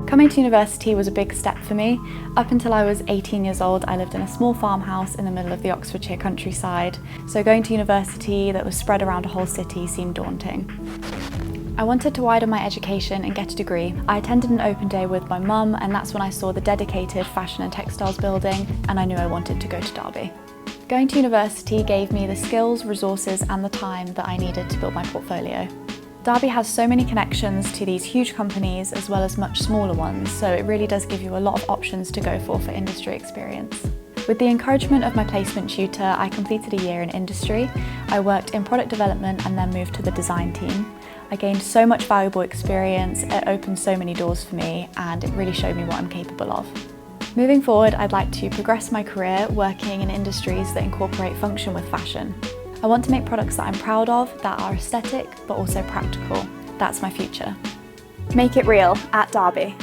Coming to university was a big step for me. Up until I was 18 years old, I lived in a small farmhouse in the middle of the Oxfordshire countryside, so going to university that was spread around a whole city seemed daunting. I wanted to widen my education and get a degree. I attended an open day with my mum, and that's when I saw the dedicated fashion and textiles building, and I knew I wanted to go to Derby. Going to university gave me the skills, resources and the time that I needed to build my portfolio. Derby has so many connections to these huge companies as well as much smaller ones, so it really does give you a lot of options to go for industry experience. With the encouragement of my placement tutor, I completed a year in industry. I worked in product development and then moved to the design team. I gained so much valuable experience, it opened so many doors for me, and it really showed me what I'm capable of. Moving forward, I'd like to progress my career working in industries that incorporate function with fashion. I want to make products that I'm proud of, that are aesthetic, but also practical. That's my future. Make it real at Derby.